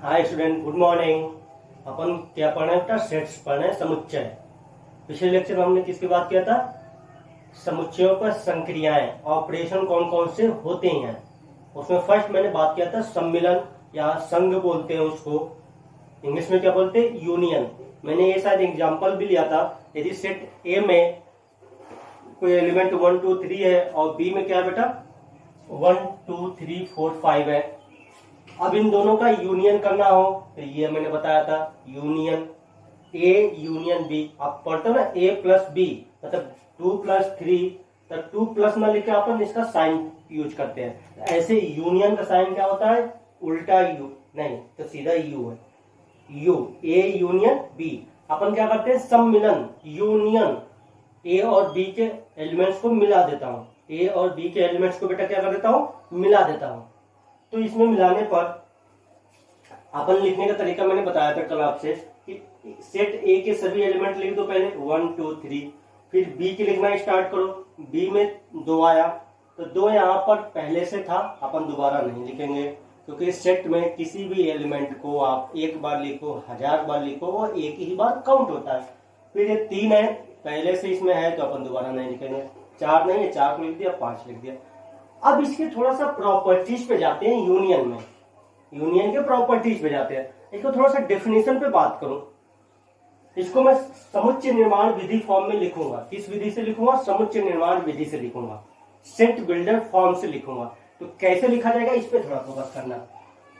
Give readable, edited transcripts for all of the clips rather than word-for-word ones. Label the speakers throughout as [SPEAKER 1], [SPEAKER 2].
[SPEAKER 1] हाय student, good morning. अपन क्या पढ़े बेटा? सेट्स पढ़े, समुच्चय। पिछले लेक्चर में हमने किसकी बात किया था? समुच्चयों पर संक्रियाएं, ऑपरेशन कौन कौन से होते हैं। उसमें फर्स्ट मैंने बात किया था सम्मिलन या संघ बोलते हैं उसको, इंग्लिश में क्या बोलते हैं? यूनियन। मैंने ये शायद एग्जाम्पल भी लिया था। यदि सेट ए में कोई एलिमेंट 1 2 3 है और बी में क्या है बेटा? 1 2 3 4 5 है। अब इन दोनों का यूनियन करना हो तो ये मैंने बताया था, यूनियन ए यूनियन बी। आप पढ़ते हो ना ए प्लस बी, मतलब 2 प्लस 3, तो 2 प्लस ना लिखे अपन इसका साइन यूज करते हैं। ऐसे यूनियन का साइन क्या होता है? उल्टा यू नहीं तो सीधा यू है। U, A union B. अपन क्या करते हैं? सम्मिलन, यूनियन। ए और बी के एलिमेंट्स को मिला देता हूं। ए और बी के एलिमेंट्स को बेटा क्या कर देता हूं? मिला देता हूं। तो इसमें मिलाने पर अपन लिखने का तरीका मैंने बताया था कल आपसे कि सेट ए के सभी एलिमेंट लिख दो पहले 1 2 3, फिर बी के लिखना स्टार्ट करो। बी में 2 आया तो 2 यहाँ पर पहले से था, अपन दोबारा नहीं लिखेंगे क्योंकि सेट में किसी भी एलिमेंट को आप एक बार लिखो, 1000 बार लिखो, वो एक ही बार काउंट होता है। फिर ये 3 है, पहले से इसमें है तो अपन दोबारा नहीं लिखेंगे। 4 नहीं है, 4 को लिख दिया, 5 लिख दिया। अब इसके थोड़ा सा प्रॉपर्टीज पे जाते हैं। यूनियन में, यूनियन के प्रॉपर्टीज पे जाते हैं। इसको थोड़ा सा डेफिनेशन पे बात करूं। इसको मैं समुच्चय निर्माण विधि फॉर्म में लिखूंगा। किस विधि से लिखूंगा? समुच्चय निर्माण विधि से लिखूंगा, सेट बिल्डर फॉर्म से लिखूंगा। तो कैसे लिखा जाएगा इस पे थोड़ा फोकस करना।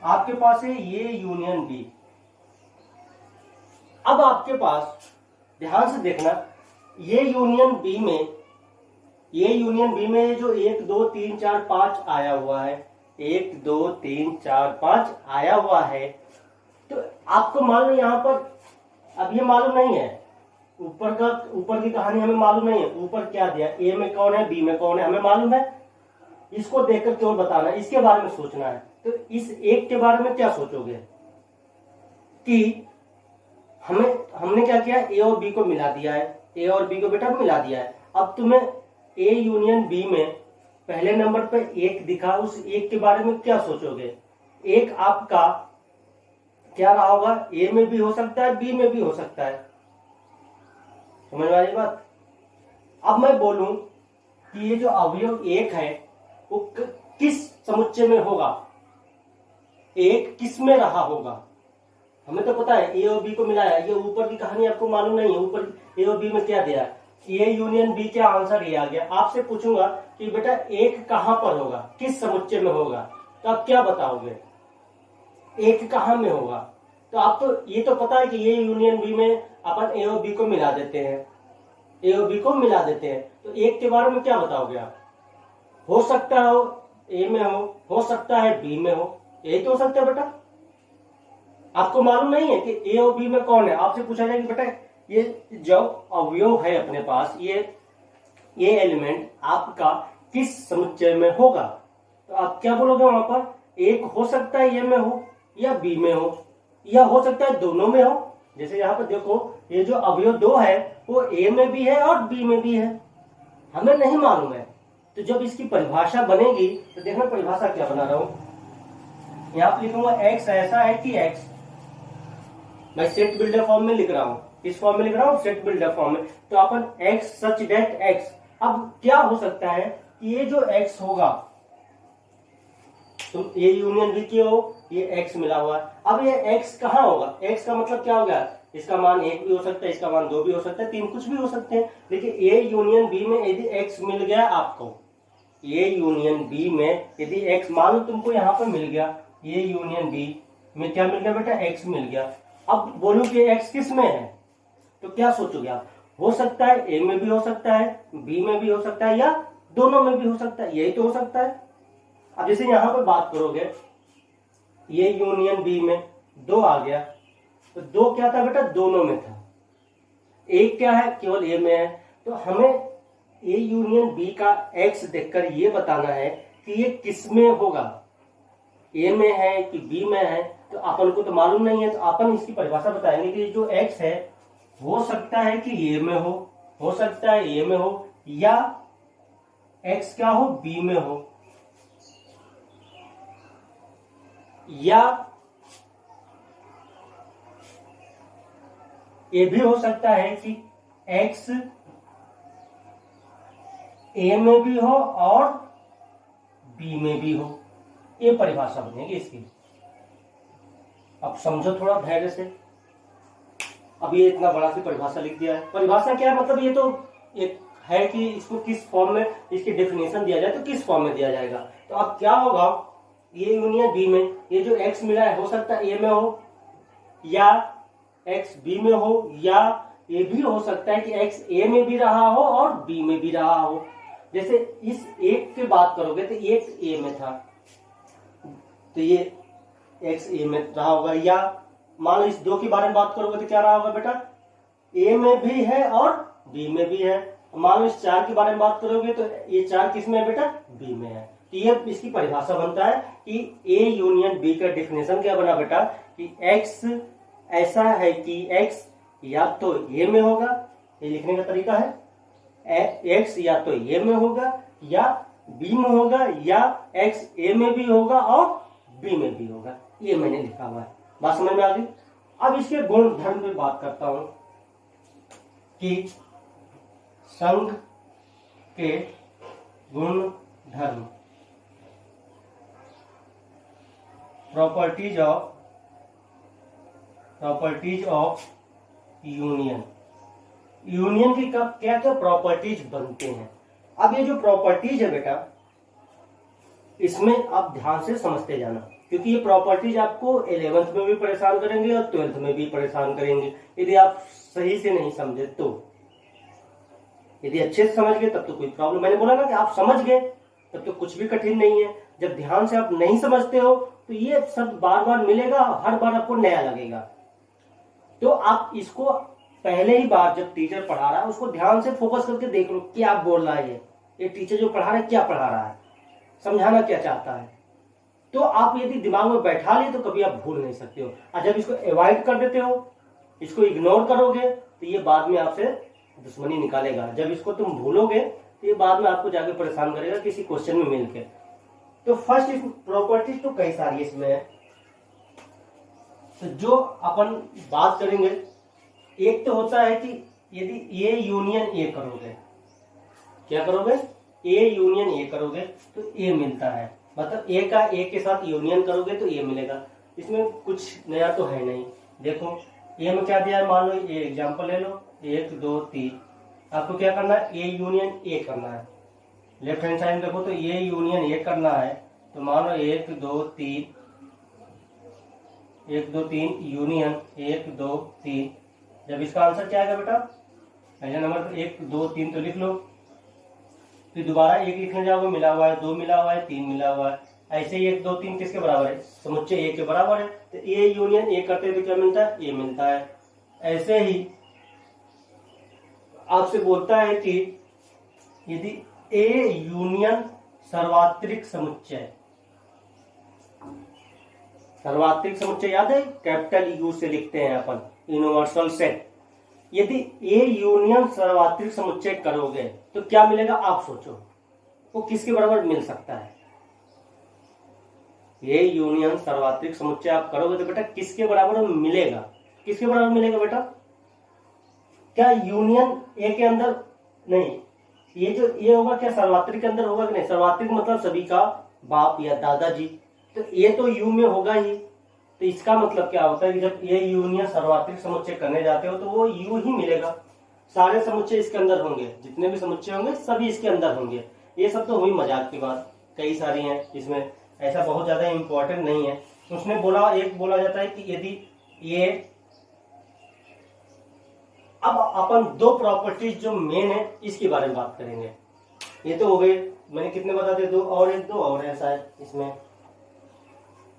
[SPEAKER 1] आपके पास है ये यूनियन बी। अब आपके पास ध्यान से देखना, ये यूनियन बी में, ये यूनियन बी में जो 1 2 3 4 5 आया हुआ है, 1 2 3 4 5 आया हुआ है, तो आपको मान लो यहाँ पर अब ये मालूम नहीं है, ऊपर की कहानी हमें मालूम नहीं है। ऊपर क्या दिया? ए में कौन है, बी में कौन है, हमें मालूम है। इसको देखकर केवल बताना, इसके बारे में सोचना है। तो इस एक के बारे में क्या सोचोगे कि हमने क्या किया? ए और बी को मिला दिया है। ए और बी को बेटा मिला दिया है। अब तुम्हें ए यूनियन बी में पहले नंबर पे 1 दिखा, उस 1 के बारे में क्या सोचोगे? 1 आपका क्या रहा होगा? ए में भी हो सकता है, बी में भी हो सकता है। समझ में आ रही बात? अब मैं बोलूं कि ये जो अवयव 1 है वो किस समुच्चय में होगा? 1 किस में रहा होगा? हमें तो पता है ए और बी को मिलाया। ये ऊपर की कहानी आपको मालूम नहीं है। ऊपर ए और बी में क्या दिया? ए यूनियन बी के आंसर ये आ गया। आपसे पूछूंगा कि बेटा 1 कहां पर होगा, किस समुच्चय में होगा, तो आप क्या बताओगे? 1 कहां में होगा? तो आप तो ये तो पता है कि ये यूनियन बी में अपन ए और बी को मिला देते हैं, ए और बी को मिला देते हैं। तो 1 के बारे में क्या बताओगे आप? हो सकता हो ए में हो सकता है बी में हो, यही तो हो सकता है बेटा। आपको मालूम नहीं है कि ए और बी में कौन है। आपसे पूछा जाए कि बेटा ये जो अवयव है अपने पास, ये एलिमेंट आपका किस समुच्चय में होगा, तो आप क्या बोलोगे वहां पर? 1 हो सकता है ए में हो या बी में हो, या हो सकता है दोनों में हो। जैसे यहाँ पर देखो, ये जो अवयव 2 है वो ए में भी है और बी में भी है, हमें नहीं मालूम है। तो जब इसकी परिभाषा बनेगी तो देखना परिभाषा क्या बना रहा हूं। यहाँ पर लिखूंगा एक्स ऐसा है कि एक्स, मैं सेट बिल्डर फॉर्म में लिख रहा हूं। इस फॉर्म में लिख रहा हूं, सेट बिल्डर फॉर्म में। तो अपन एक्स सच डेट एक्स। अब क्या हो सकता है कि ये जो एक्स होगा, तुम ये यूनियन बी की हो, ये एक्स मिला हुआ है। अब ये एक्स कहां होगा? एक्स का मतलब क्या हो गया? इसका मान 1 भी हो सकता है, इसका मान 2 भी हो सकता है, 3 कुछ भी हो सकते हैं। लेकिन ए यूनियन बी में यदि एक्स मिल गया आपको, ए यूनियन बी में यदि एक्स मान लो तुमको यहाँ पर मिल गया, ए यूनियन बी में क्या मिल गया बेटा? एक्स मिल गया। अब बोलूं कि एक्स किस में है, तो क्या सोचोगे आप? हो सकता है ए में भी हो सकता है, बी में भी हो सकता है, या दोनों में भी हो सकता है, यही तो हो सकता है। अब जैसे यहां पर बात करोगे, ये यूनियन बी में 2 आ गया, तो 2 क्या था बेटा? दोनों में था। 1 क्या है? केवल ए में है। तो हमें ए यूनियन बी का एक्स देखकर ये बताना है कि ये किस में होगा, ए में है कि बी में है। तो अपन को तो मालूम नहीं है, तो अपन इसकी परिभाषा बताएंगे कि जो एक्स है हो सकता है कि ए में हो सकता है ए में हो, या एक्स क्या हो? बी में हो, या ये भी हो सकता है कि x a में भी हो और b में भी हो। ये परिभाषा बनेगी इसकी। अब समझो थोड़ा धैर्य से। अब ये इतना बड़ा सी परिभाषा लिख दिया है। परिभाषा क्या है, मतलब ये तो एक है कि इसको किस फॉर्म में, इसकी डेफिनेशन दिया जाए तो किस फॉर्म में दिया जाएगा। तो अब क्या होगा, ये यूनियन बी में ये जो x मिला है, हो सकता है a में हो या x b में हो, या ये भी हो सकता है कि x a में भी रहा हो और b में भी रहा हो। जैसे इस एक की बात करोगे तो एक a में था, तो ये x a में रहा होगा। या मान लो इस दो के बारे में बात करोगे तो क्या रहा होगा बेटा, a में भी है और b में भी है। मान लो इस 4 के बारे में बात करोगे तो ये 4 किस में है बेटा, b में है। तो ये इसकी परिभाषा बनता है कि a यूनियन b का डेफिनेशन क्या बना बेटा, कि x ऐसा है कि x या तो a में होगा, ये लिखने का तरीका है, x या तो a में होगा या b में होगा, या x a में भी होगा और b में भी होगा। ये मैंने लिखा हुआ है। बात समझ में आ गई। अब इसके गुण धर्म पे बात करता हूं कि संघ के गुण धर्म, प्रॉपर्टीज ऑफ यूनियन। यूनियन की क्या क्या प्रॉपर्टीज बनते हैं। अब ये जो प्रॉपर्टीज है बेटा, इसमें आप ध्यान से समझते जाना, क्योंकि ये प्रॉपर्टीज आपको 11th में भी परेशान करेंगे और 12th में भी परेशान करेंगे यदि आप सही से नहीं समझे तो। यदि अच्छे से समझ गए तब तो कोई प्रॉब्लम, मैंने बोला ना कि आप समझ गए तब तो कुछ भी कठिन नहीं है। जब ध्यान से आप नहीं समझते हो तो ये सब बार बार मिलेगा, हर बार आपको नया लगेगा। तो आप इसको पहले ही बार जब टीचर पढ़ा रहा है उसको ध्यान से फोकस करके देख लो क्या बोल रहा है, ये टीचर जो पढ़ा रहा है क्या पढ़ा रहा है, समझाना क्या चाहता है। तो आप यदि दिमाग में बैठा लिए तो कभी आप भूल नहीं सकते हो। और जब इसको अवॉइड कर देते हो, इसको इग्नोर करोगे तो ये बाद में आपसे दुश्मनी निकालेगा। जब इसको तुम भूलोगे तो ये बाद में आपको जाके परेशान करेगा किसी क्वेश्चन में मिलके। तो फर्स्ट इस प्रॉपर्टीज तो कई सारी इसमें है, तो जो अपन बात करेंगे, एक तो होता है कि यदि ए यूनियन ए करोगे, क्या करोगे, ए यूनियन ए करोगे तो ए मिलता है, मतलब ए का ए के साथ यूनियन करोगे तो ए मिलेगा। इसमें कुछ नया तो है नहीं। देखो ए में क्या दिया है, मान लो ये एग्जांपल ले लो, 1 2 3। आपको क्या करना है, ए यूनियन ए करना है। लेफ्ट हैंड साइड देखो तो ए यूनियन ए करना है, तो मान लो 1 2 3, 1 2 3 यूनियन 1 2 3। जब इसका आंसर क्या आएगा बेटा, पहले नंबर 1 2 3 तो लिख लो, फिर दोबारा 1 लिखने जाओगे, मिला हुआ है, 2 मिला हुआ है, 3 मिला हुआ है। ऐसे ही 1 2 3 किसके बराबर है, समुच्चय ए के बराबर है। तो ए यूनियन ए करते हैं तो क्या मिलता है, ए मिलता है। ऐसे ही आपसे बोलता है कि यदि ए यूनियन सर्वात्रिक समुच्चय, सर्वात्रिक समुच्चय याद है, कैपिटल यू से लिखते हैं अपन, यूनिवर्सल सेट। यदि ए यूनियन सर्वात्रिक समुच्चय करोगे तो क्या मिलेगा, आप सोचो वो किसके बराबर मिल सकता है। ए यूनियन सर्वात्रिक समुच्चय आप करोगे तो बेटा किसके बराबर मिलेगा, किसके बराबर मिलेगा बेटा, क्या यूनियन ए के अंदर नहीं, ये जो ये होगा क्या सर्वात्रिक के अंदर होगा कि नहीं, सर्वात्रिक मतलब सभी का बाप या दादाजी, तो ये तो यू में होगा ही। तो इसका मतलब क्या होता है कि जब ये यूनियन सर्वात्रिक समुच्चय करने जाते हो तो वो यू ही मिलेगा। सारे समुच्चय इसके अंदर होंगे, जितने भी समुच्चय होंगे सभी इसके अंदर होंगे। ये सब तो हुई मजाक की बात, कई सारी हैं इसमें, ऐसा बहुत ज्यादा इंपॉर्टेंट नहीं है। उसने बोला, एक बोला जाता है कि यदि ये, अब अपन दो प्रॉपर्टीज जो मेन है इसके बारे में बात करेंगे। ये तो हो गए, मैंने कितने बता दिए, दो और एक दो और ऐसा है इसमें,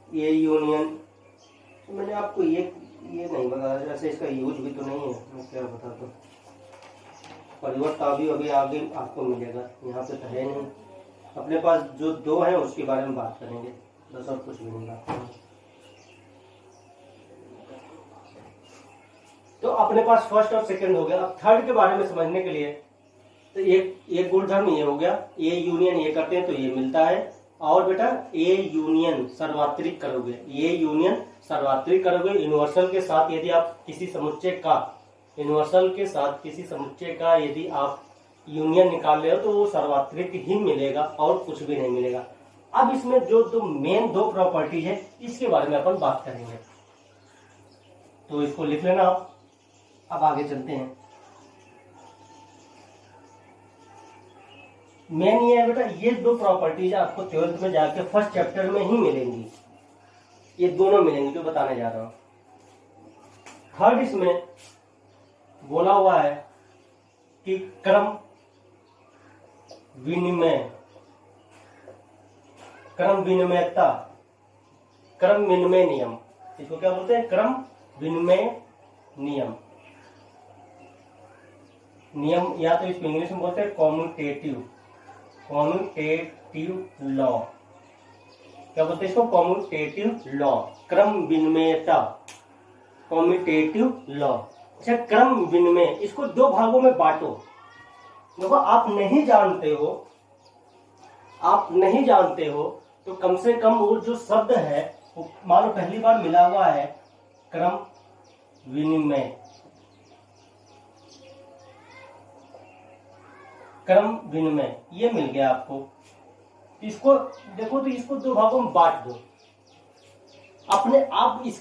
[SPEAKER 1] ये यूनियन मैंने आपको ये नहीं बताया, जैसे इसका यूज भी तो नहीं है, मैं क्या बताता हूँ। परिवर्तन अभी आगे आपको मिलेगा, यहाँ पे तो है नहीं। अपने पास जो दो है उसके बारे में बात करेंगे, बस और कुछ भी नहीं बात करेंगे। तो अपने पास फर्स्ट और सेकंड हो गया। अब थर्ड के बारे में समझने के लिए तो एक गुणधर्म ये हो गया, ए यूनियन ए करते हैं तो ये मिलता है। और बेटा ए यूनियन सर्वात्रिक करोगे, ए यूनियन सर्वात्रिक करोगे यूनिवर्सल के साथ, यदि आप किसी समुच्चय का यूनिवर्सल के साथ किसी समुच्चय का यदि आप यूनियन निकाल रहे हो तो वो सार्वत्रिक ही मिलेगा और कुछ भी नहीं मिलेगा। अब इसमें जो दो प्रॉपर्टी है इसके बारे में अपन बात करेंगे, तो इसको लिख लेना आप। अब आगे चलते हैं। मेन ये है बेटा, ये दो प्रॉपर्टीज आपको 12th में जाके फर्स्ट चैप्टर में ही मिलेंगी, ये दोनों मिलेंगी जो बताने जा रहा हूं। थर्ड इसमें बोला हुआ है कि क्रम विनिमयता, क्रम विनिमय नियम, इसको क्या बोलते हैं? क्रम विनिमय नियम। या तो इसको इंग्लिश में बोलते हैं कॉम्यूटेटिव लॉ। क्या बोलते हैं इसको? कॉम्यूटेटिव लॉ, क्रम विनिमयता, कॉम्यूटेटिव लॉ। अच्छा, क्रम विनिमय, इसको दो भागों में बांटो। देखो, आप नहीं जानते हो तो कम से कम वो जो शब्द है वो मान लो पहली बार मिला हुआ है क्रम विनिमय, ये मिल गया आपको। इसको देखो तो इसको दो भागों में बांट दो, अपने आप इस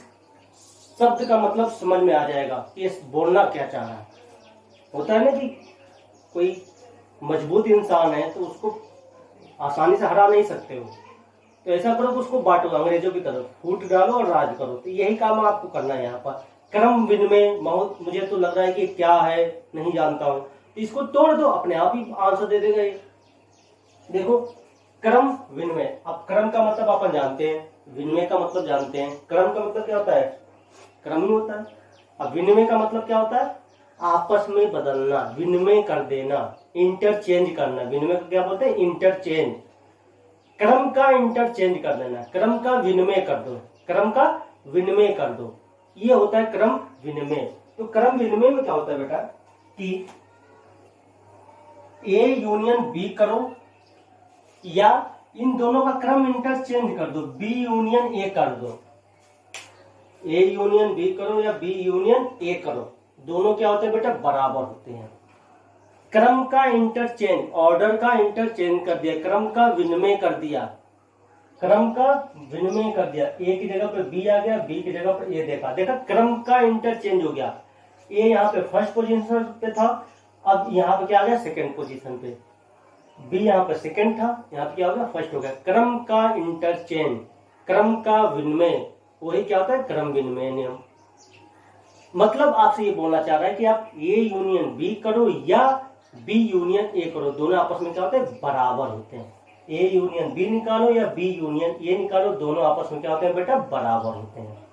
[SPEAKER 1] शब्द का मतलब समझ में आ जाएगा कि इस बोलना क्या चाह रहा है। होता है ना कि कोई मजबूत इंसान है तो उसको आसानी से हरा नहीं सकते हो, तो ऐसा करो कि उसको बांटो अंग्रेजों की तरफ, फूट डालो और राज करो। तो यही काम आपको करना है यहाँ पर। क्रम विनिमय मुझे तो लग रहा है कि क्या है, नहीं जानता हूं, इसको तोड़ दो, अपने आप ही आंसर दे देगा ये। देखो, क्रम विनिमय, अब क्रम का मतलब अपन जानते हैं, विनिमय का मतलब जानते हैं। क्रम का मतलब क्या होता है? क्रम ही होता है। अब विनिमय का मतलब क्या होता है? आपस में बदलना, विनिमय कर देना, इंटरचेंज करना। विनिमय को क्या बोलते हैं? इंटरचेंज। क्रम का इंटरचेंज कर देना, क्रम का विनिमय कर दो, क्रम का विनिमय कर दो, ये होता है क्रम विनिमय। तो क्रम विनिमय में क्या होता है बेटा कि ए यूनियन बी करो या इन दोनों का क्रम इंटरचेंज कर दो, बी यूनियन ए कर दो। ए यूनियन बी करो या बी यूनियन ए करो, दोनों क्या होते हैं बेटा? बराबर होते हैं। क्रम का इंटरचेंज, ऑर्डर का इंटरचेंज कर दिया, क्रम का विनिमय कर दिया, क्रम का विनिमय कर दिया। ए की जगह पे बी आ गया, बी की जगह पे ए, देखा क्रम का इंटरचेंज हो गया। ए यहाँ पे फर्स्ट पोजीशन पे था, अब यहाँ पे क्या आ गया? सेकंड पोजीशन पे। बी यहाँ पे सेकंड था, यहाँ पे क्या हो गया? फर्स्ट हो गया। क्रम का इंटरचेंज, क्रम का विनिमय, वही क्या होता है? क्रम विनिमय नियम। मतलब आपसे ये बोलना चाह रहा है कि आप ए यूनियन बी करो या बी यूनियन ए करो, दोनों आपस में क्या होते हैं? बराबर होते हैं। ए यूनियन बी निकालो या बी यूनियन ए निकालो, दोनों आपस में क्या होते हैं बेटा? बराबर होते हैं।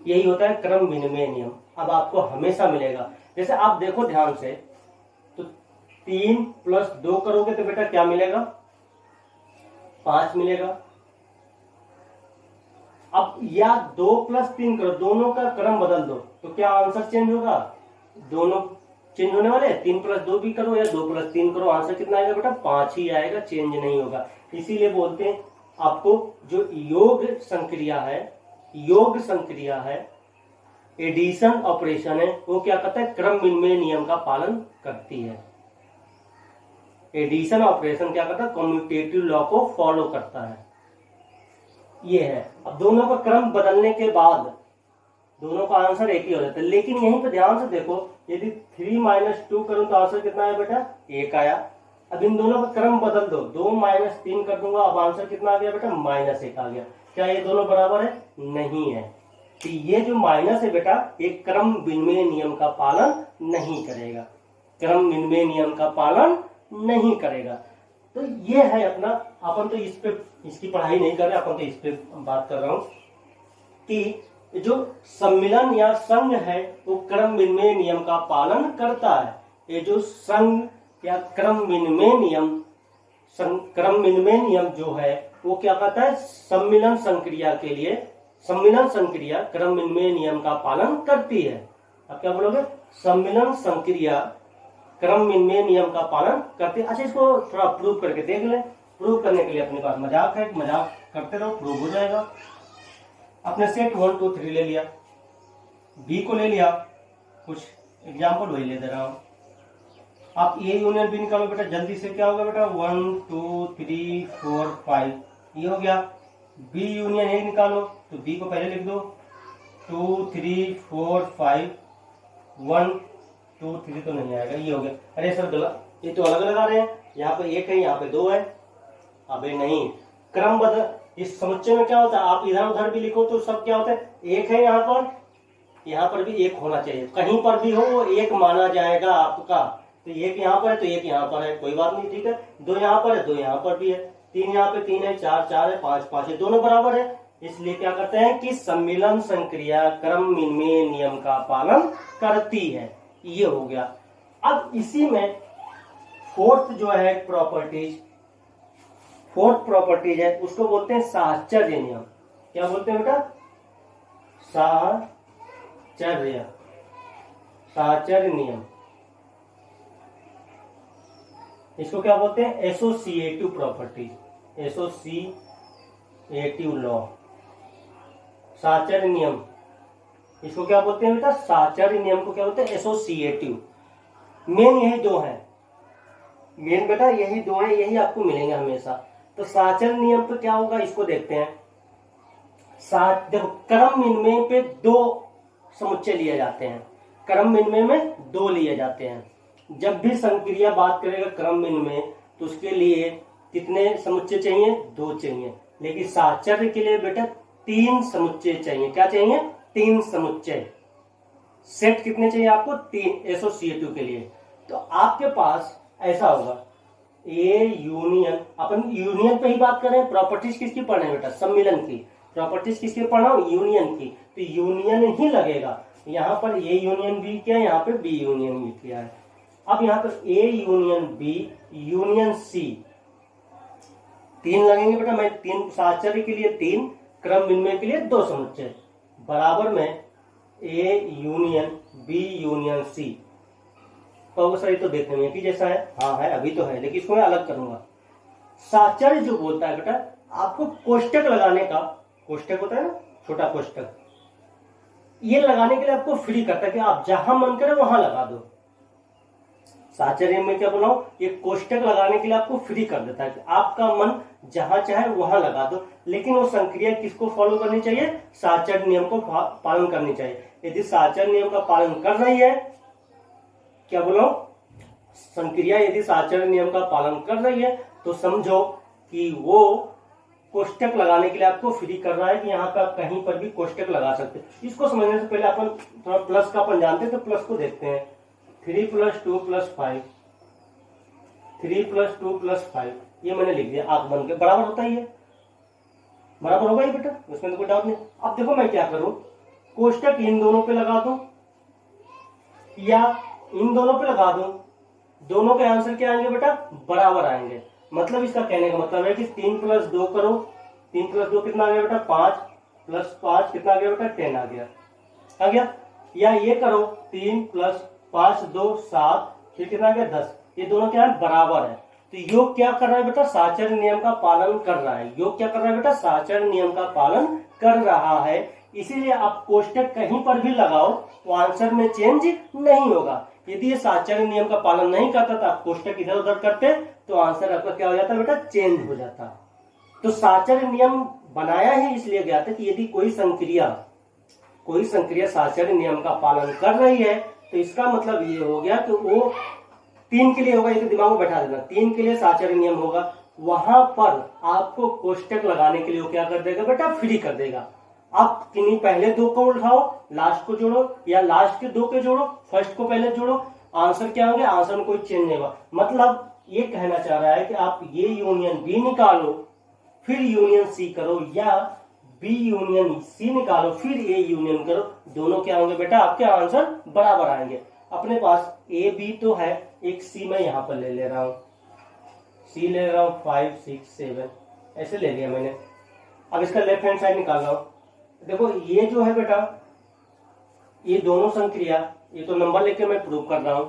[SPEAKER 1] यही होता है क्रम विनिमय नियम। अब आपको हमेशा मिलेगा, जैसे आप देखो ध्यान से, तो 3 + 2 करोगे तो बेटा क्या मिलेगा? 5 मिलेगा। अब या 2 + 3 करो, दोनों का क्रम बदल दो, तो क्या आंसर चेंज होगा? दोनों चेंज होने वाले। 3 + 2 भी करो या 2 + 3 करो, आंसर कितना आएगा बेटा? 5 ही आएगा, चेंज नहीं होगा। इसीलिए बोलते हैं आपको जो योग संक्रिया है, एडिशन ऑपरेशन है, वो क्या करता है? क्रम विनिमय नियम का पालन करती है। एडिशन ऑपरेशन क्या करता है? कम्यूटेटिव लॉ को फॉलो करता है। ये है। अब दोनों का क्रम बदलने के बाद दोनों का आंसर एक ही हो जाता है। लेकिन यहीं पे ध्यान से देखो, यदि 3 - 2 करूं तो आंसर कितना आया बेटा? 1 आया। अब इन दोनों का क्रम बदल दो, 2 - 3 कर दूंगा, अब आंसर कितना आ गया बेटा? -1 आ गया। क्या ये दोनों बराबर है? नहीं है। तो ये जो माइनस है बेटा, एक क्रम विनिमय नियम का पालन नहीं करेगा, क्रम विनिमय नियम का पालन नहीं करेगा। तो ये है अपना, अपन तो इस पे इसकी पढ़ाई नहीं कर रहे, अपन तो इस पे बात कर रहा हूं कि जो सम्मिलन या संघ है वो क्रम विनिमय नियम का पालन करता है। ये जो संघ या क्रम विनिमय नियम जो है वो क्या कहता है? सम्मिलन संक्रिया के लिए, सम्मिलन संक्रिया क्रम विनिमय नियम का पालन करती है। अब क्या बोलोगे? सम्मिलन संक्रिया क्रम विनिमय नियम का पालन करती है। अच्छा, इसको थोड़ा प्रूव करके देख लें। प्रूव करने के लिए अपने पास मजाक है, मजाक करते रहो, प्रूव हो जाएगा। अपने सेट 1 2 3 ले लिया, बी को ले लिया, कुछ एग्जाम्पल वही ले दे रहा हूँ। आप ए यूनियन बी निकालो बेटा, जल्दी से क्या होगा बेटा, 1 2 3 4 5 ये हो गया। बी यूनियन ए निकालो तो बी को पहले लिख दो, 2 3 4 5 1 2 3 तो नहीं आएगा, ये हो गया। अरे सर गलत, ये तो अलग लगा रहे हैं, यहाँ पे एक है यहाँ पे दो है। अबे नहीं, क्रम बदल, इस समुच्चय में क्या होता है, आप इधर उधर भी लिखो तो सब क्या होता है, एक है यहाँ पर भी एक होना चाहिए, कहीं पर भी हो वो एक माना जाएगा आपका। तो एक यहाँ पर है तो एक यहाँ पर है, कोई बात नहीं, ठीक है। दो यहाँ पर है, दो यहाँ पर भी है, तीन यहाँ पे तीन है, चार चार है, पांच पांच है, दोनों बराबर है। इसलिए क्या करते हैं कि सम्मिलन संक्रिया क्रम में नियम का पालन करती है, ये हो गया। अब इसी में फोर्थ जो है प्रॉपर्टीज, फोर्थ प्रॉपर्टीज है, उसको बोलते हैं साहचर्य नियम। क्या बोलते हैं बेटा, साहचर्य नियम। इसको क्या बोलते हैं, एसोसिएटिव प्रॉपर्टी, एसोसिएटिव लॉ, साहचर्य नियम। इसको क्या बोलते हैं बेटा, साहचर्य नियम को क्या बोलते हैं, एसोसिएटिव। मेन यही दो हैं, मेन बेटा यही दो है, यही आपको मिलेंगे हमेशा। तो साहचर्य नियम पे क्या होगा, इसको देखते हैं। देखो, क्रम विनिमय पे दो समुच्चय लिए जाते हैं, क्रम विनिमय में दो लिए जाते हैं। जब भी संक्रिया बात करेगा क्रम विनिमय तो उसके लिए कितने समुच्चय चाहिए, दो चाहिए। लेकिन साहचर्य के लिए बेटा तीन समुच्चय चाहिए। क्या चाहिए, तीन समुच्चय। सेट कितने चाहिए आपको, तीन, एसोसिएटिव के लिए। तो आपके पास ऐसा होगा, ए यूनियन, अपन यूनियन पे ही बात कर रहे हैं, प्रॉपर्टीज किसकी पढ़ रहे हैं बेटा, सम्मिलन की। प्रॉपर्टीज किसकी पढ़ रहा हूं, यूनियन की, तो यूनियन ही लगेगा। यहाँ पर ए यूनियन बी किया, यहाँ पे बी यूनियन बी किया है। अब यहाँ पर A union B union C, तीन लगेंगे बेटा। मैं तीन, साहचर्य के लिए तीन, क्रम विनिमय के लिए दो समुच्चय, बराबर में A union B union C. तो सर ये तो देखने में कि जैसा है, हाँ है, अभी तो है, लेकिन इसको मैं अलग करूंगा। साहचर्य जो बोलता है बेटा, आपको कोष्टक लगाने का, कोष्टक होता है ना, छोटा कोष्टक, ये लगाने के लिए आपको फ्री करता है कि आप जहां मन करे वहां लगा दो। साहचर्य में क्या बोला हूं, ये कोष्टक लगाने के लिए आपको फ्री कर देता है कि आपका मन जहां चाहे वहां लगा दो। लेकिन वो संक्रिया किसको फॉलो करनी चाहिए, साहचर्य नियम को पालन करनी चाहिए। यदि साहचर्य नियम का पालन कर रही है, क्या बोलो, संक्रिया यदि साहचर्य नियम का पालन कर रही है तो समझो कि वो कोष्टक लगाने के लिए आपको फ्री कर रहा है कि यहाँ पे आप कहीं पर भी कोष्टक लगा सकते हैं। इसको समझने से पहले अपन थोड़ा प्लस का अपन जानते हैं, तो प्लस को देखते हैं। 3 + 2 + 5, 3 + 2 + 5, ये मैंने लिख दिया, आंख बन के बराबर होता ही है, बराबर होगा ही बेटा, उसमें तो कोई डाउट नहीं। अब देखो मैं क्या करूं, कोष्टक इन दोनों पे लगा दूं या इन दोनों पे लगा दूं, दोनों के आंसर क्या आएंगे बेटा, बराबर आएंगे। मतलब इसका कहने का मतलब है कि 3 + 2 करो, 3 + 2 कितना आ गया बेटा, 5 + 5 कितना आ गया बेटा, 10 आ गया। या ये करो, 3 + 5 2 7, फिर कितना आ गया, 10। ये दोनों क्या है, बराबर है। तो योग क्या कर रहा है बेटा, साहचर्य नियम का पालन कर रहा है। योग क्या कर रहा है बेटा, साहचर्य नियम का पालन कर रहा है। इसीलिए आप कोष्टक कहीं पर भी लगाओ तो आंसर में चेंज नहीं होगा। यदि ये साहचर्य नियम का पालन नहीं करता तो आप कोष्टक इधर उधर करते तो आंसर आपका क्या हो जाता बेटा, चेंज हो जाता। तो साहचर्य नियम बनाया ही इसलिए गया था कि यदि कोई संक्रिया साहचर्य नियम का पालन कर रही है तो इसका मतलब ये हो गया कि वो 3 के लिए होगा। ये तो दिमाग में बैठा देना, 3 के लिए साहचर्य नियम होगा, वहां पर आपको कोष्टक लगाने के लिए वो क्या कर देगा बेटा, फ्री कर देगा। आप किन्हीं पहले 2 को उठाओ, लास्ट को जोड़ो, या लास्ट के 2 के जोड़ो, फर्स्ट को पहले जोड़ो, आंसर क्या होगा, आंसर में कोई चेंज नहीं होगा। मतलब ये कहना चाह रहा है कि आप ये यूनियन बी निकालो फिर यूनियन सी करो, या बी यूनियन सी निकालो फिर ए यूनियन करो, दोनों क्या होंगे बेटा, आपके आंसर बराबर आएंगे। अपने पास ए बी तो है, एक सी मैं यहां पर ले रहा हूं, सी ले रहा हूं, 5 6 7 ऐसे ले लिया मैंने। अब इसका लेफ्ट हैंड साइड निकाल रहा हूं। देखो ये जो है बेटा, ये दोनों संक्रिया, ये तो नंबर लेके मैं प्रूव कर रहा हूं,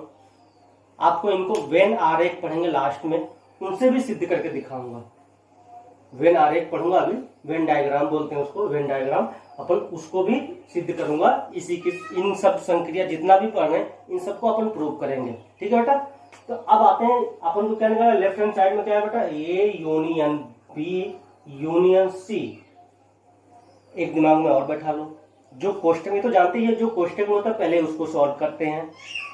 [SPEAKER 1] आपको इनको वेन आरेख पढ़ेंगे लास्ट में, उनसे भी सिद्ध करके दिखाऊंगा। वेन आरेख पढ़ूंगा अभी, वेन डायग्राम बोलते हैं उसको, वेन डायग्राम, अपन उसको भी सिद्ध करूंगा। इसी की इन सब संक्रिया जितना भी पढ़ रहे हैं इन सबको अपन प्रूव करेंगे। ठीक है बेटा। तो अब आते हैं अपन को क्या निकाला, लेफ्ट हैंड साइड में क्या है बेटा, A union B union C. एक दिमाग में और बैठा लो, जो क्वेश्चन में तो जानते ही है, जो क्वेश्चन में होता है पहले उसको सॉल्व करते हैं।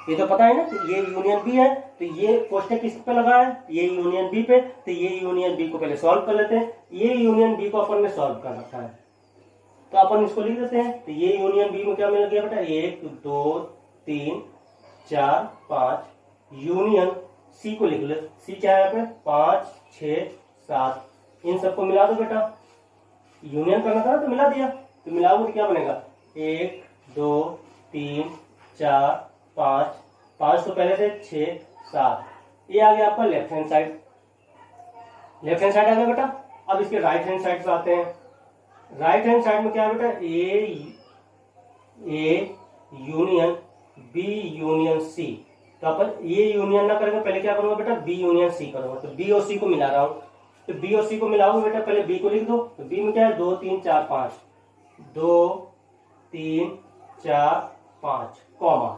[SPEAKER 1] ये तो पता है ना कि ये यूनियन बी है, तो ये क्वेश्चन किस पे लगा है, ये यूनियन बी पे, तो ये यूनियन बी को पहले सॉल्व कर लेते हैं। ये यूनियन बी को अपन ने सॉल्व कर रखा है, तो अपन इसको लिख देते हैं। तो ये यूनियन बी में क्या मिल गया बेटा, 1 2 3 4 5, यूनियन सी को लिख लो, सी क्या है यहाँ पे 5 6 7, इन सबको मिला दो बेटा। यूनियन करना था ना तो मिला दिया, तो मिलाओगे तो क्या बनेगा, 1 2 3 4 5, 5 तो पहले से 6 7, ये आ गया आपका left hand side. Left hand side आ गया बेटा। अब इसके राइट हैंड साइड पे आते हैं। राइट हैंड साइड में क्या है बेटा, A union B union C. तो अपन ये यूनियन ना करेंगे, पहले क्या करूंगा बेटा, बी यूनियन सी करूंगा। तो बी और सी को मिला रहा हूं, तो बी और सी को मिलाओगे बेटा, पहले बी को लिख दो। तो बी में क्या है 2 3 4 5, 2 3 4 5 कॉमा।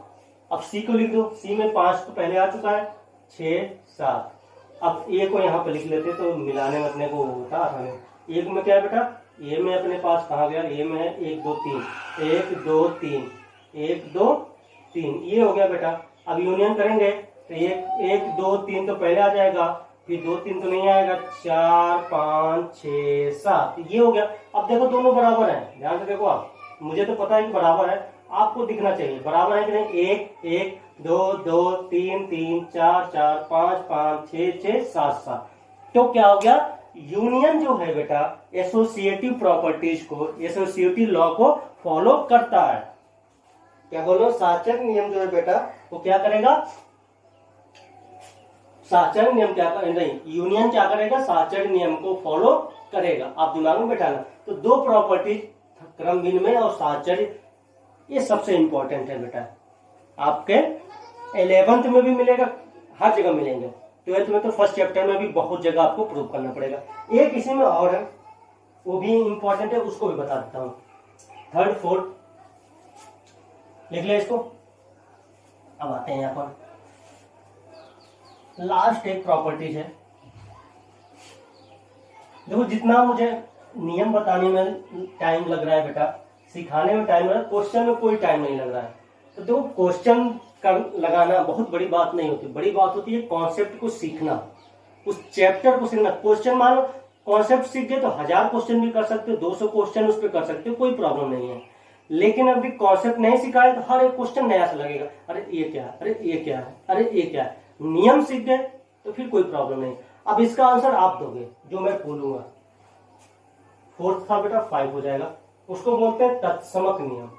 [SPEAKER 1] अब सी को लिख दो, सी में 5 तो पहले आ चुका है, 6 7। अब ए को यहाँ पे लिख लेते तो मिलाने में अपने को होता आसानी। एक में क्या है बेटा, ए में अपने पास कहाँ गया, ए में है 1 2 3, 1 2 3, 1 2 3, ये हो गया बेटा। अब यूनियन करेंगे तो 1 2 3 तो पहले आ जाएगा, फिर 2 3 तो नहीं आएगा, 4 5 6 7, ये हो गया। अब देखो दोनों बराबर है, ध्यान से देखो आप, मुझे तो पता है कि बराबर है, आपको दिखना चाहिए बराबर है कि नहीं। 1 1 2 2 3 3 4 4 5 5 6 6 7 7, तो क्या हो गया, यूनियन जो है बेटा एसोसिएटिव प्रॉपर्टीज को, एसोसिएटिव लॉ को फॉलो करता है। क्या बोलो, साचक नियम जो है बेटा वो क्या करेगा, साचक नियम क्या नहीं, यूनियन क्या करेगा, साचक नियम को फॉलो करेगा। आप दिमाग में बैठाना। तो दो प्रॉपर्टीज, क्रम विनिमय और साचर्य, ये सबसे इंपॉर्टेंट है बेटा। आपके 11th में भी मिलेगा, हर जगह मिलेंगे, 12th में तो फर्स्ट चैप्टर में भी बहुत जगह आपको प्रूव करना पड़ेगा। एक इसी में और है, वो भी इंपॉर्टेंट है, उसको भी बता देता हूँ। 3rd 4th लिख ले इसको। अब आते हैं यहाँ पर लास्ट एक प्रॉपर्टीज है। देखो जितना मुझे नियम बताने में टाइम लग रहा है बेटा, सिखाने में टाइम लग रहा है, क्वेश्चन में कोई टाइम नहीं लग रहा है। तो देखो क्वेश्चन कर लगाना बहुत बड़ी बात नहीं होती, बड़ी बात होती है कॉन्सेप्ट को सीखना, उस चैप्टर को सीखना। क्वेश्चन मान लो कॉन्सेप्ट सीख गए तो 1000 क्वेश्चन भी कर सकते हो, 200 क्वेश्चन उस पर कर सकते हो, कोई प्रॉब्लम नहीं है। लेकिन अभी कॉन्सेप्ट नहीं सिखाए तो हर एक क्वेश्चन नया सा लगेगा, अरे ये क्या है, अरे ये क्या है, अरे ये क्या है। नियम सीख गए तो फिर कोई प्रॉब्लम नहीं। अब इसका आंसर आप दोगे जो मैं बोलूंगा। 4th था बेटा 5 हो जाएगा, उसको बोलते हैं तत्समक नियम।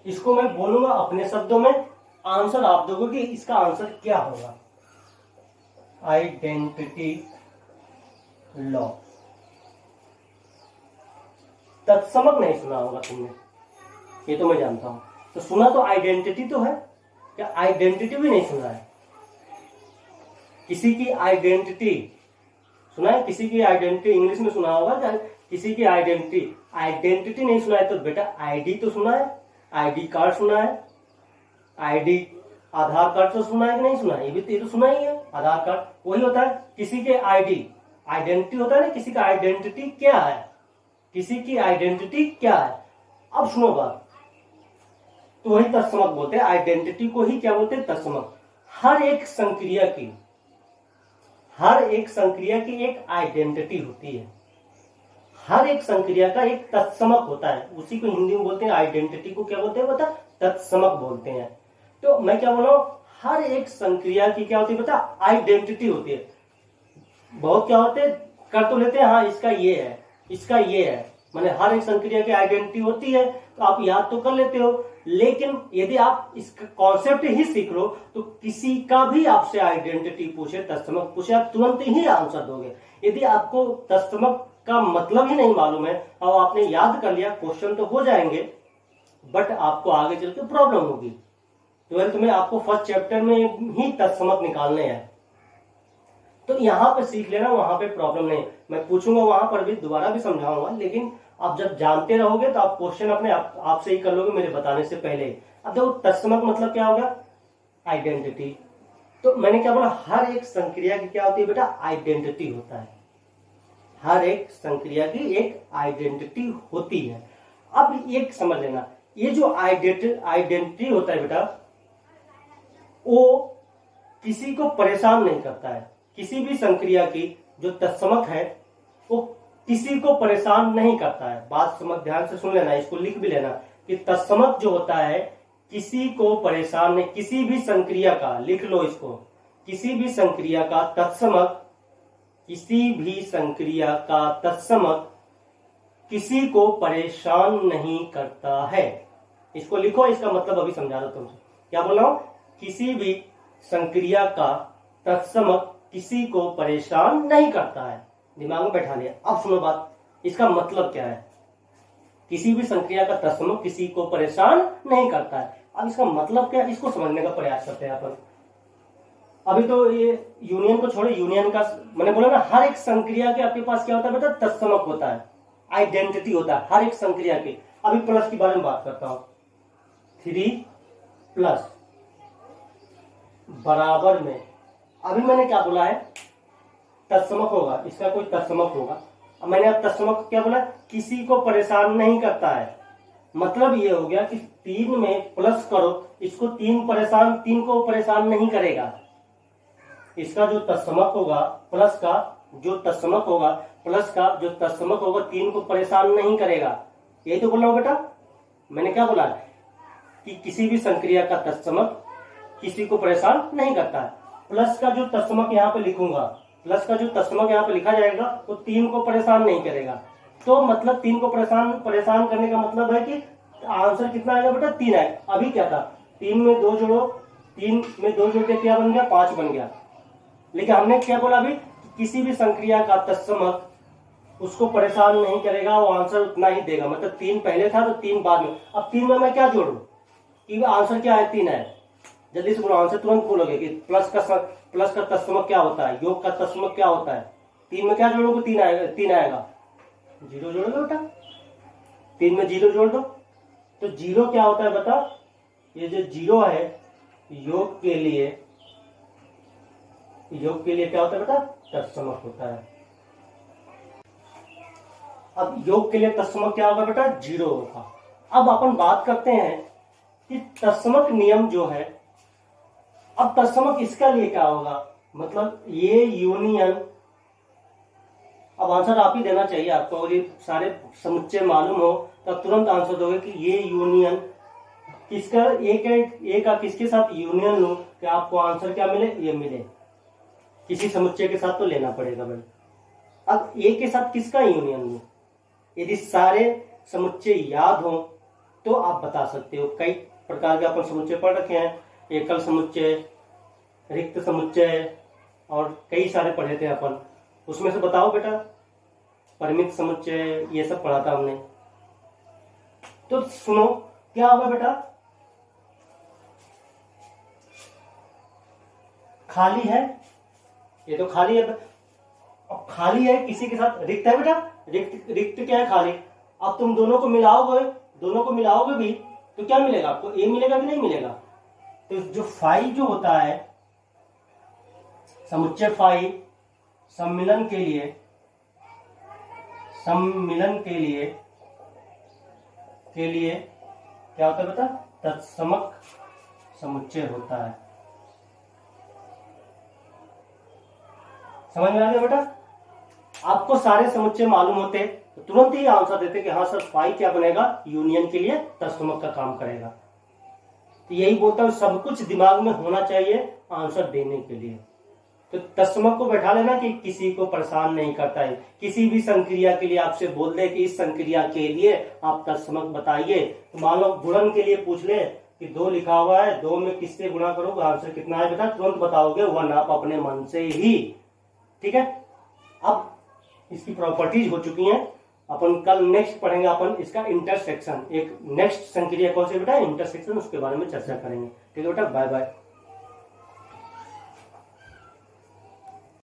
[SPEAKER 1] इसको मैं बोलूंगा अपने शब्दों में, आंसर आप दोगे कि इसका आंसर क्या होगा। आइडेंटिटी लॉ, तत्समक नहीं सुना होगा तुमने, ये तो मैं जानता हूं। तो सुना तो आइडेंटिटी तो है, क्या आइडेंटिटी भी नहीं सुना है? किसी की आइडेंटिटी सुना है, किसी की आइडेंटिटी इंग्लिश में सुना होगा क्या, किसी की आइडेंटिटी, आइडेंटिटी नहीं सुना है तो बेटा आईडी तो सुना है, आईडी कार्ड सुना है, आईडी आधार कार्ड तो सुना है कि नहीं सुना है, ये तो सुना ही है। आधार कार्ड वही होता है, किसी के आईडी, आइडेंटिटी होता है ना, किसी का आइडेंटिटी क्या है, किसी की आइडेंटिटी क्या है। अब सुनो बात, तो वही तत्समक बोलते हैं, आइडेंटिटी को ही क्या बोलते हैं, तत्समक। हर एक संक्रिया की, हर एक संक्रिया की एक आइडेंटिटी होती है, हर एक संक्रिया का एक तत्समक होता है, उसी को हिंदी में बोलते हैं आइडेंटिटी को क्या बोलते हैं बता, तत्समक बोलते हैं। तो मैं क्या बोल रहा हूं, हर एक संक्रिया की क्या होती है बता, आइडेंटिटी होती है। बहुत क्या होते हैं कर तो लेते हैं, हाँ इसका ये है, इसका ये है, माने हर एक संक्रिया की आइडेंटिटी होती है, तो आप याद तो कर लेते हो। लेकिन यदि आप इसका कॉन्सेप्ट ही सीख लो तो किसी का भी आपसे आइडेंटिटी पूछे, तत्समक पूछे, आप तुरंत ही आंसर दोगे। यदि आपको तत्समक का मतलब ही नहीं मालूम है और आपने याद कर लिया, क्वेश्चन तो हो जाएंगे बट आपको आगे चल के प्रॉब्लम होगी। 12th में आपको फर्स्ट चैप्टर में ही तत्समक निकालने हैं। तो यहाँ पे सीख लेना, वहां पे प्रॉब्लम नहीं। मैं पूछूंगा वहां पर भी, दोबारा भी समझाऊंगा, लेकिन आप जब जानते रहोगे तो आप क्वेश्चन अपने आपसे ही कर लोगे मेरे बताने से पहले। अब देखो तत्समक मतलब क्या होगा, आइडेंटिटी। तो मैंने क्या बोला, हर एक संक्रिया की क्या होती है बेटा, आइडेंटिटी होता है। हर एक संक्रिया की एक आइडेंटिटी होती है। अब एक समझ लेना, ये जो आइडेंटिटी होता है बेटा, वो किसी को परेशान नहीं करता है। किसी भी संक्रिया की जो तत्समक है वो किसी को परेशान नहीं करता है। बात समझ ध्यान से सुन लेना, इसको लिख भी लेना कि तत्समक जो होता है किसी को परेशान नहीं, किसी भी संक्रिया का, लिख लो इसको, किसी भी संक्रिया का तत्समक, किसी भी संक्रिया का तत्समक किसी को परेशान नहीं करता है। इसको लिखो, इसका मतलब अभी समझा दो तुमसे। क्या बोल रहा हूं, किसी भी संक्रिया का तत्समक किसी को परेशान नहीं करता है। दिमाग में बैठा लिया। अब सुनो बात, इसका मतलब क्या है, किसी भी संक्रिया का तत्समक किसी को परेशान नहीं करता है। अब इसका मतलब क्या है, इसको समझने का प्रयास करते हैं अपन। अभी तो ये यूनियन को छोड़ो, यूनियन का मैंने बोला ना, हर एक संक्रिया के आपके पास क्या होता है बेटा, तत्समक होता है, आइडेंटिटी होता है हर एक संक्रिया की। अभी प्लस की बारे में बात करता हूं। 3 प्लस बराबर में, अभी मैंने क्या बोला है, तत्समक होगा, इसका कोई तत्समक होगा। अब मैंने अब तत्समक क्या बोला, किसी को परेशान नहीं करता है। मतलब ये हो गया कि 3 में प्लस करो, इसको 3 को परेशान नहीं करेगा। इसका जो तत्समक होगा, प्लस का जो तत्समक होगा, प्लस का जो तत्समक होगा 3 को परेशान नहीं करेगा। यही तो बोल रहा हूं बेटा। मैंने क्या बोला कि किसी भी संक्रिया का तत्समक किसी को परेशान नहीं करता है। प्लस का जो तत्समक यहाँ पे लिखूंगा, प्लस का जो तत्समक यहाँ पे लिखा जाएगा तो 3 को परेशान नहीं करेगा। तो मतलब 3 को परेशान करने का मतलब है कि आंसर कितना आएगा बेटा, 3 आएगा। अभी क्या था, 3 में 2 जोड़ो, 3 में 2 जोड़ के क्या बन गया, 5 बन गया। लेकिन हमने क्या बोला अभी, किसी भी संक्रिया का तत्समक उसको परेशान नहीं करेगा, वो आंसर उतना ही देगा। मतलब 3 पहले था तो 3 बाद में। अब 3 में मैं क्या जोड़ू कि आंसर क्या है, 3 है। जल्दी से बोलो, आंसर तुरंत बोलोगे कि प्लस का तत्समक क्या होता है, योग का तत्समक क्या होता है। 3 में क्या जोड़ोगे, 3 आएगा, 3 आएगा। 0 जोड़ोगे बेटा, 3 में 0 जोड़ दो। तो 0 क्या होता है बता, ये जो 0 है योग के लिए क्या होता है बेटा, तत्समक होता है। अब योग के लिए तत्समक क्या होगा बेटा, 0 होगा। अब अपन बात करते हैं कि तत्समक नियम जो है, अब तत्समक इसका लिए क्या होगा, मतलब ये यूनियन, अब आंसर आप ही देना चाहिए आपको। और ये सारे समुच्चय मालूम हो तब तुरंत आंसर दोगे कि ये यूनियन किसका, एक का किसके साथ यूनियन लो कि आपको आंसर क्या मिले, ये मिले। किसी समुच्चय के साथ तो लेना पड़ेगा भाई। अब ए के साथ किसका यूनियन लो, यदि सारे समुच्चय याद हो तो आप बता सकते हो। कई प्रकार के अपन समुच्चय पढ़ रखे हैं, एकल समुच्चय, रिक्त समुच्चय और कई सारे पढ़े थे अपन। उसमें से बताओ बेटा, परिमित समुच्चय, ये सब पढ़ा था हमने। तो सुनो क्या होगा बेटा, खाली है, ये तो खाली है। अब खाली है किसी के साथ रिक्त है बेटा, रिक्त क्या है, खाली। अब तुम दोनों को मिलाओगे भी तो क्या मिलेगा आपको, ए मिलेगा कि नहीं मिलेगा। तो जो फाई जो होता है, समुच्चय फाई सम्मिलन के लिए क्या होता है बेटा, तत्समक समुच्चय होता है। समझ में आ गया बेटा। आपको सारे समुच्चय मालूम होते तो तुरंत ही आंसर देते कि हाँ सर, फाई क्या बनेगा, यूनियन के लिए तत्समक का काम करेगा। तो यही बोलता हूं, सब कुछ दिमाग में होना चाहिए आंसर देने के लिए। तो तत्समक को बैठा लेना कि किसी को परेशान नहीं करता है। किसी भी संक्रिया के लिए आपसे बोल दे कि इस संक्रिया के लिए आप तत्समक बताइए, तो मान लो गुणन के लिए पूछ ले कि 2 लिखा हुआ है, 2 में किससे गुणा करोगे, आंसर कितना है बेटा, तुरंत बताओगे, वरना आप अपने मन से ही। ठीक है, अब इसकी प्रॉपर्टीज हो चुकी हैं। अपन कल नेक्स्ट पढ़ेंगे अपन इसका इंटरसेक्शन। एक नेक्स्ट संक्रिया कौन सी बेटा, इंटरसेक्शन, उसके बारे में चर्चा करेंगे। ठीक है बेटा, बाय बाय।